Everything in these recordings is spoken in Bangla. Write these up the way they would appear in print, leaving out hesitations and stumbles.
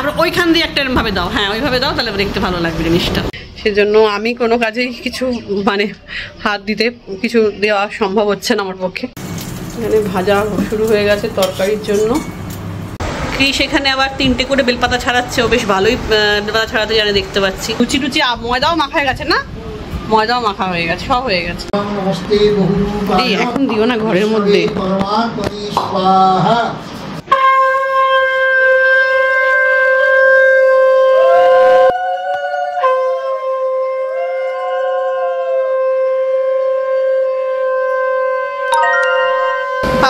আর ওইখান দিয়ে একটা এরকম ভাবে দাও, হ্যাঁ ওইভাবে দাও, তাহলে দেখতে ভালো লাগবে জিনিসটা। সেজন্য আমি কোনো কাজেই কিছু মানে হাত দিতে কিছু দেওয়া সম্ভব হচ্ছে না আমার পক্ষে। এখানে ভাজা শুরু হয়ে গেছে তরকারির জন্য। ক্রিস এখানে আবার 3টে করে বেলপাতা ছাড়াচ্ছে, ও বেশ ভালোই বেলপাতা ছাড়াতে জানে দেখতে পাচ্ছি। লুচি টুচি ময়দাও মাখা হয়ে গেছে না, ময়দাও মাখা হয়ে গেছে, সব হয়ে গেছে। এখন দিও না ঘরের মধ্যে।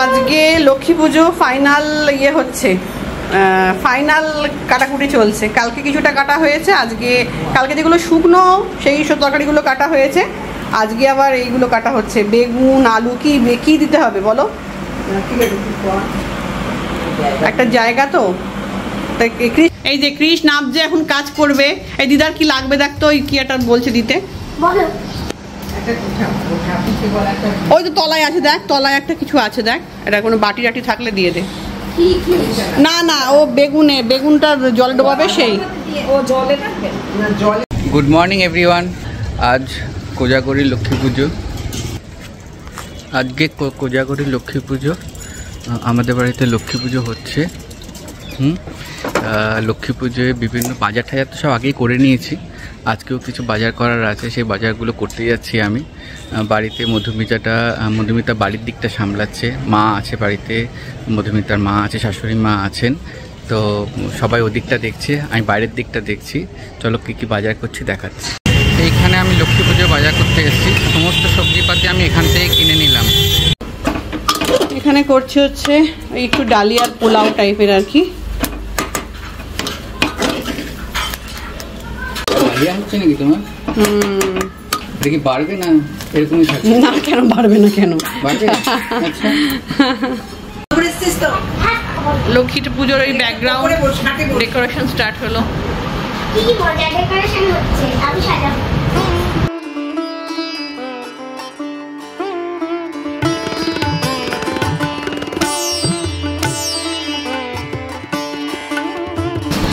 আজকে লক্ষ্মী পুজো ফাইনাল ইয়ে হচ্ছে, ফাইনাল কাটাকুটি চলছে। কালকে কিছুটা কাটা হয়েছে, আজকে কালকে যেগুলো শুকনো সেই সব তরকারিগুলো কাটা হয়েছে, আজকে আবার এইগুলো কাটা হচ্ছে। বেগুন আলু কি দিতে হবে বলো, একটা জায়গা তো। এই যে কৃষ নাম যে এখন কাজ করবে, এই দিদার কি লাগবে দেখতো, ওই কি একটা বলছে দিতে, ওই তো তলায় আছে দেখ, তলায় একটা কিছু আছে দেখ, এটা কোনো বাটি টাটি থাকলে দিয়ে দে। না না ও বেগুনটা জলে ডোবাবে সেই। Good morning everyone. আজ কোজাগরি লক্ষ্মী পুজো, আজকে কোজাগরি লক্ষ্মী পুজো। আমাদের বাড়িতে লক্ষ্মী পুজো হচ্ছে। লক্ষ্মী পুজোয় বিভিন্ন বাজার টাজার তো সব আগেই করে নিয়েছি, আজকেও কিছু বাজার করার আছে, সেই বাজারগুলো করতে যাচ্ছি আমি। বাড়িতে মধুমিতা বাড়ির দিকটা সামলাচ্ছে, মা আছে বাড়িতে, মধুমিতার মা আছে, শাশুড়ি মা আছেন, তো সবাই ওদিকটা দেখছে, আমি বাইরের দিকটা দেখছি। চলো কী কী বাজার করছি দেখাচ্ছি। এইখানে আমি লক্ষ্মী পুজো বাজার করতে এসেছি, সমস্ত সবজিপাতি আমি এখান থেকে কিনে নিলাম। এখানে করছি হচ্ছে একটু ডালিয়ার পোলাও টাইপের আর কি। হচ্ছে নাকি তোমার? দেখি বাড়বে না এরকমই থাকে না, কেন বাড়বে না, কেন বাড়বে? লক্ষ্মী পুজোর ওই ব্যাকগ্রাউন্ড ডেকোরেশন স্টার্ট হলো।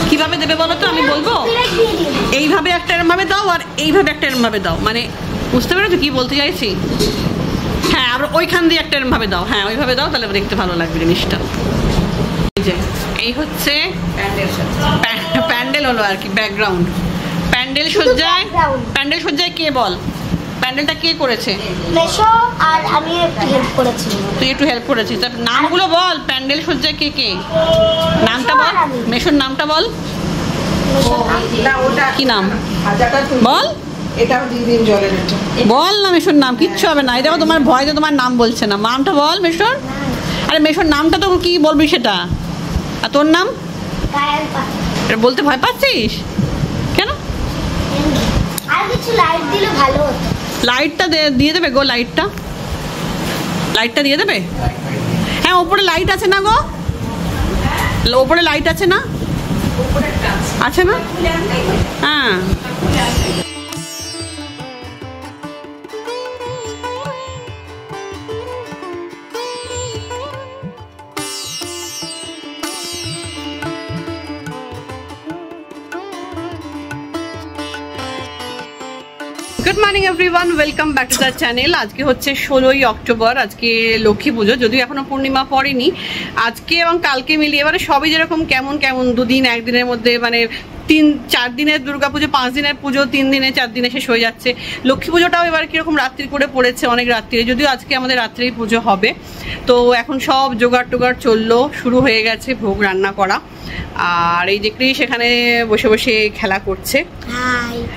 কিভাবে দেবে বলো তো, আমি বলবো এইভাবে একটা এরম ভাবে দাও আর এইভাবে একটা এরম ভাবে দাও, মানে বুঝতে পেরেছো কি বলতে চাইছি? হ্যাঁ আর ওইখান দিয়ে একটা এরম ভাবে দাও, হ্যাঁ ওইভাবে দাও, তাহলে দেখতে ভালো লাগবে জিনিসটা। এই হচ্ছে প্যান্ডেল হলো আর কি, ব্যাকগ্রাউন্ড। প্যান্ডেল সজ্জায় কে বল, প্যান্ডেলটা কে করেছে? মেশো আর আমি একটু হেল্প করেছি। তুই একটু হেল্প করেছিস, তার নামগুলো বল, প্যান্ডেল সজ্জায় কে? নামটা বল, মেশোর নামটা বল। কি নাম বল, বল না মেশোর নাম, কিচ্ছু হবে না। এই দেখো তোমার ভয়, তো তোমার নাম বলছে না, নামটা বল মেশোর। আরে মেশোর নামটা তো কি বলবি সেটা, আর তোর নাম এটা বলতে ভয় পাচ্ছিস কেন? আর কিছু লাইট দিলে ভালো হতো। লাইটটা দিয়ে দেবে গো, লাইটটা দিয়ে দেবে। হ্যাঁ ওপরে লাইট আছে না গো, ওপরে লাইট আছে না, আছে না? হ্যাঁ good morning everyone, welcome back to the channel. আজকে হচ্ছে 16ই অক্টোবর, আজকে লক্ষ্মী পুজো, যদিও এখনো পূর্ণিমা পড়েনি। আজকে এবং কালকে মিলিয়ে এবারে সবই যেরকম কেমন দুদিন একদিনের মধ্যে, মানে 3-4 দিনের দুর্গাপুজো, 5 দিনের পুজো, 3 দিনে 4 দিনে শেষ হয়ে যাচ্ছে। লক্ষ্মী পুজোটাও এবার কিরকম রাত্রি করে পড়েছে, অনেক রাত্রিরে, যদিও আজকে আমাদের রাত্রেই পুজো হবে। তো এখন সব জোগাড় টোগাড় চললো, শুরু হয়ে গেছে ভোগ রান্না করা। আর এই যে ক্রিস এখানে বসে বসে খেলা করছে।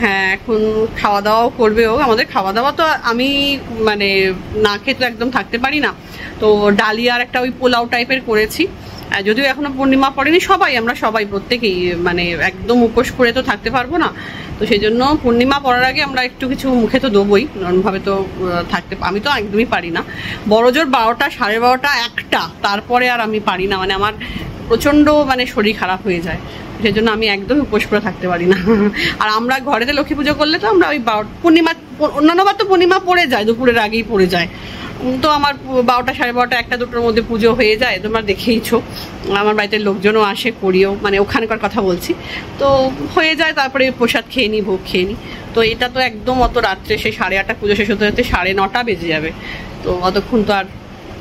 হ্যাঁ এখন খাওয়া দাওয়াও করবে ও। আমাদের খাওয়া দাওয়া তো আমি মানে না খেতে একদম থাকতে পারি না, তো ডালিয়ার একটা ওই পোলাও টাইপের করেছি। যদিও এখনো পূর্ণিমা পড়েনি, আমরা সবাই প্রত্যেকেই মানে একদম উপোস করে তো থাকতে পারবো না, তো সেই জন্য পূর্ণিমা পড়ার আগে আমরা একটু কিছু মুখে তো দেবোই, নরমভাবে তো থাকতে আমি তো একদমই পারি না। বড় জোর 12টা, 12:30, 1টা, তারপরে আর আমি পারি না, মানে আমার প্রচণ্ড মানে শরীর খারাপ হয়ে যায়, সেই জন্য আমি একদম উপোস করে থাকতে পারি না। আর আমরা ঘরেতে লক্ষ্মী পুজো করলে তো আমরা ওই পূর্ণিমা, অন্যান্যবার তো পূর্ণিমা পড়ে যায়, দুপুরের আগেই পড়ে যায়, তো আমার 12টা, 12:30, 1টা, 2টোর মধ্যে পুজো হয়ে যায়, তোমরা দেখেইছো। আমার বাড়িতে লোকজনও আসে, করিও, মানে ওখানকার কথা বলছি। তো হয়ে যায়, তারপরে প্রসাদ খেয়ে নিই, ভোগ খেয়ে নিই। তো এটা তো একদম অত রাত্রে, সেই 8:30 পুজো শেষ হতে হতে 9:30 বেজে যাবে। তো অতক্ষণ তো আর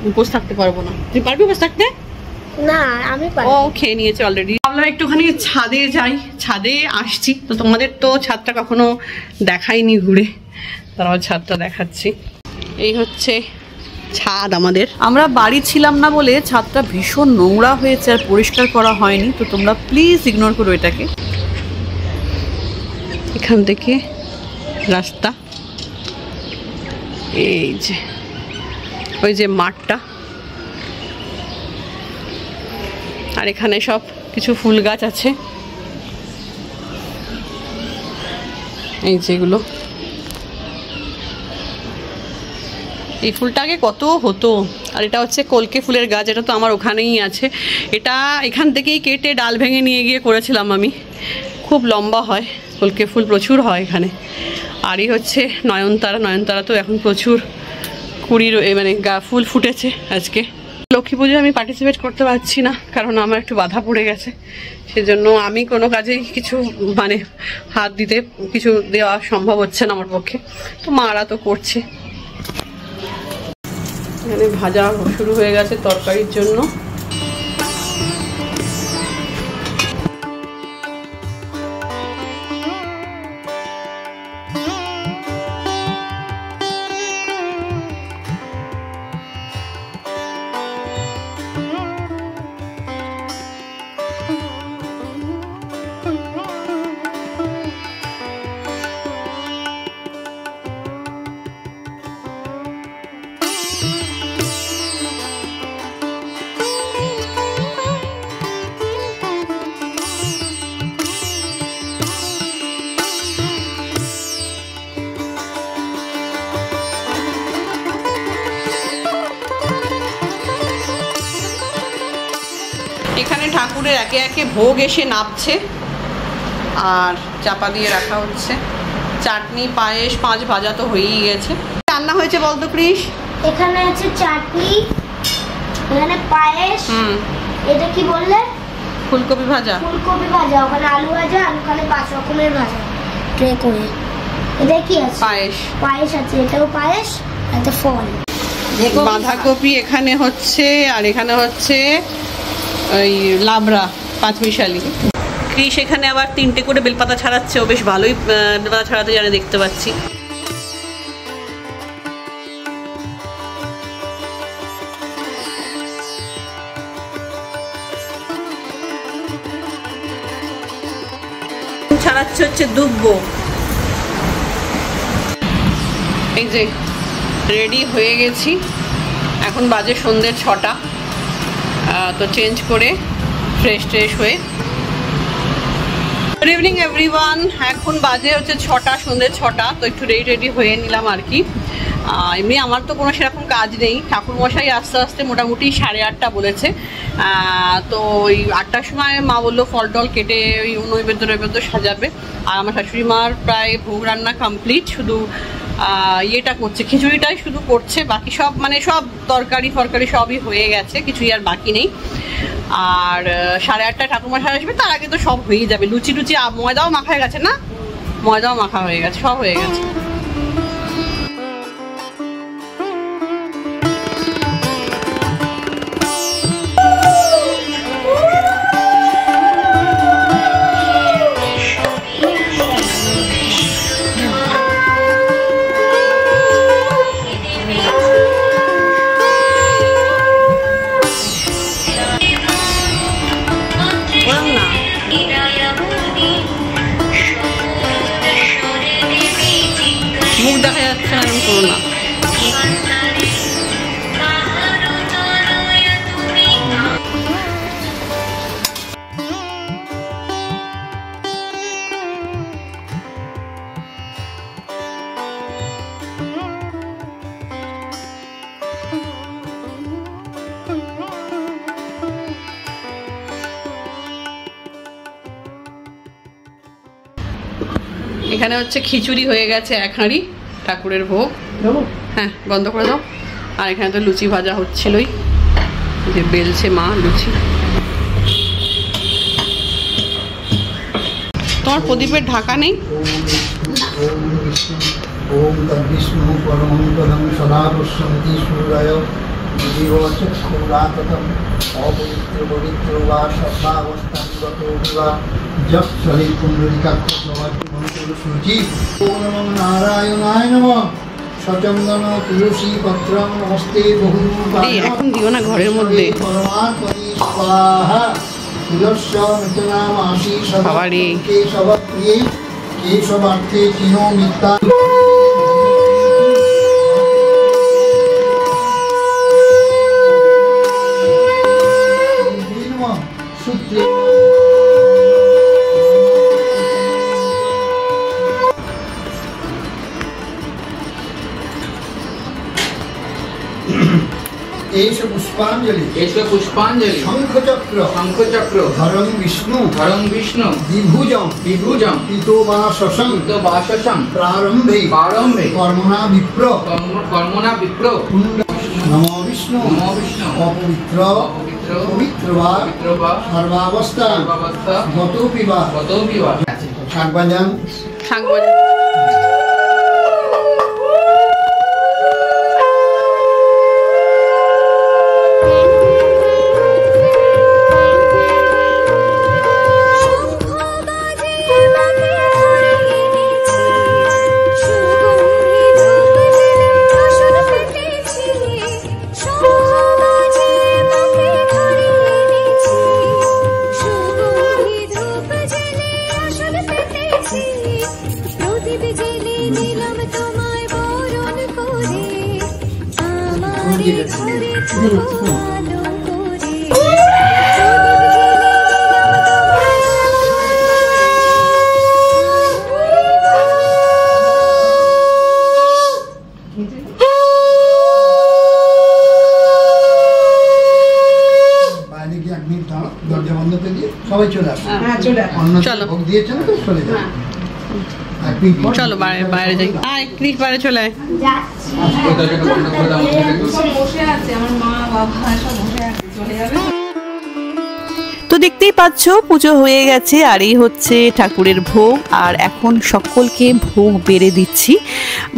উপোস থাকতে পারবো না। তুই পারবি উপোস থাকতে? না, আমি ও খেয়ে নিয়েছে অলরেডি। ভাবলাম একটুখানি ছাদে যাই, ছাদে আসছি। তো তোমাদের তো ছাদটা কখনো দেখাইনি ঘুরে, তারপর ছাদটা দেখাচ্ছি। এই হচ্ছে ছাদ আমাদের। আমরা বাড়ি ছিলাম না বলে ছাদটা ভীষণ নোংরা হয়েছে আর পরিষ্কার করা হয়নি, তো তোমরা প্লিজ ইগনোর করো এটাকে। এখান থেকে রাস্তা, এই যে ওই যে মাঠটা, আর এখানে সব কিছু ফুল গাছ আছে, এই যেগুলো। এই ফুলটা আগে কত হতো। আর এটা হচ্ছে কলকে ফুলের গাছ, এটা তো আমার ওখানেই আছে। এটা এখান থেকেই কেটে ডাল ভেঙে নিয়ে গিয়ে করেছিলাম আমি। খুব লম্বা হয়, কলকে ফুল প্রচুর হয় এখানে। আর এই হচ্ছে নয়নতারা। নয়নতারা তো এখন প্রচুর কুড়ি, মানে ফুল ফুটেছে আজকে। লক্ষ্মী পুজোয় আমি পার্টিসিপেট করতে পারছি না, কারণ আমার একটু বাধা পড়ে গেছে। সেজন্য আমি কোনো কাজেই কিছু, মানে হাত দিতে, কিছু দেওয়া সম্ভব হচ্ছে না আমার পক্ষে। তো মারা তো করছে। এখানে ভাজা শুরু হয়ে গেছে তরকারির জন্য। এখানে ঠাকুরের একে একে ভোগ এসে নামছে আর চাপা দিয়ে রাখা হচ্ছে। চাটনি, পায়েস, 5 ভাজা তো হয়েই গেছে। রান্না হয়েছে বলতো কৃষ? এখানে আছে চাটনি, এখানে পায়েস, এটা কি বললে? ফুলকপি ভাজা। ফুলকপি ভাজা, ওখানে আলু ভাজা, আর ওখানে 5 রকমের ভাজা ট্রে করে। এটা কি আছে? পায়েস। পায়েস আছে, এটাও পায়েস, এটা ফল। বাঁধাকপি এখানে হচ্ছে, আর এখানে হচ্ছে ওই লাবড়া, 5 মিশালি। কৃষ এখানে আবার 3টে করে বেলপাতা ছাড়াচ্ছে। ও বেশ ভালোই বেলপাতা ছাড়াতে জানে, দেখতে পাচ্ছি। ছাড়াচ্ছে হচ্ছে দুব্বো। এই যে রেডি হয়ে গেছি, এখন বাজে সন্ধ্যে 6টা। তো চেঞ্জ করে ফ্রেশ ট্রেশ হয়ে, গুড ইভিনিং এভরিওয়ান। এখন বাজে হচ্ছে 6টা, সন্ধ্যে 6টা। তো একটু রেডি হয়ে নিলাম আর কি। এমনি আমার তো কোনো সেরকম কাজ নেই। ঠাকুরমশাই আস্তে আস্তে মোটামুটি 8:30 বলেছে। তো ওই 8টার সময় মা বললো ফল টল কেটে ওই নৈবেদ্য সাজাবে। আর আমার শাশুড়ি মার প্রায় ভোগ রান্না কমপ্লিট, শুধু ইয়েটা করছে, খিচুড়িটাই শুধু করছে। বাকি সব, মানে সব তরকারি ফরকারি সবই হয়ে গেছে, কিছুই আর বাকি নেই। আর 8:30 ঠাকুরমশাই আসবে, তার আগে তো সব হয়ে যাবে। লুচি টুচি, ময়দাও মাখা হয়ে গেছে না? ময়দাও মাখা হয়ে গেছে, সব হয়ে গেছে। মুখ দেখা যাচ্ছে না, এরকম করো না। এখানে হচ্ছে খিচুড়ি হয়ে গেছে 1 হাঁড়ি, ঠাকুরের ভোগ। হ্যাঁ, বন্ধ করে দাও। আর এখানে তো লুচি ভাজা হচ্ছিলই, যে বেলছে মা লুচি। তোমার প্রদীপের ঢাকা নেই? ओम तद्विष्णु परमं पदं सदा पश्यन्ति सूर्याय जीवचक्षुराततं अपवित्र पवित्र वा सर्वावस्थां गतो वा जप चले पुण्डरीकाक्षी ओम नमो नारायणाय नमः सचंदन तुलसी पत्रं नमस्ते बहुरूपाय এখন দিও না ঘরের মধ্যে। परमात्मनि स्वाहा तुलस्य मितनामासि सदा केशवप्रिये केशवार्थे किनो मित्ता पुष्पांजलि शंखचक्र धरं विष्णु विभुजं पीतोवाससं प्रारंभे कर्मणा विप्र नमो विष्णु अपवित्र पवित्र वा सर्वावस्था गतोपि वा शाक बाजान दरजा बंद कर दिए सबाई चले चलो भोग दिएছে না তো চলে যাও চলো বাইরে যাই। ক্রিস বাইরে চলে আয়। বসে আছে আমার মা বাবা সব বসে আছে, চলে যাবে। তো দেখতেই পাচ্ছ পুজো হয়ে গেছে, আর এই হচ্ছে ঠাকুরের ভোগ। আর এখন সকলকে ভোগ বেড়ে দিচ্ছি।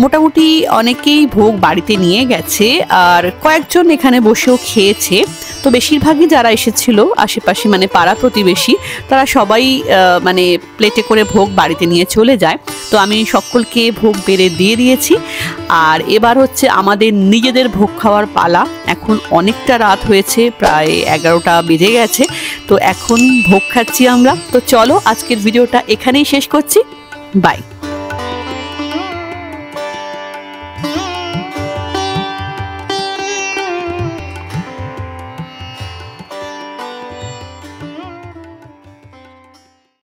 মোটামুটি অনেকেই ভোগ বাড়িতে নিয়ে গেছে, আর কয়েকজন এখানে বসেও খেয়েছে। তো বেশিরভাগই যারা এসেছিল আশেপাশে মানে পাড়া প্রতিবেশী, তারা সবাই মানে প্লেটে করে ভোগ বাড়িতে নিয়ে চলে যায়। তো আমি সকলকে ভোগ বেড়ে দিয়ে দিয়েছি। আর এবার হচ্ছে আমাদের নিজেদের ভোগ খাওয়ার পালা। এখন অনেকটা রাত হয়েছে, প্রায় 11টা বেজে গেছে। তো এখন ভোগ খাচ্ছি আমরা। তো চলো আজকের ভিডিওটা এখানেই শেষ করছি। বাই।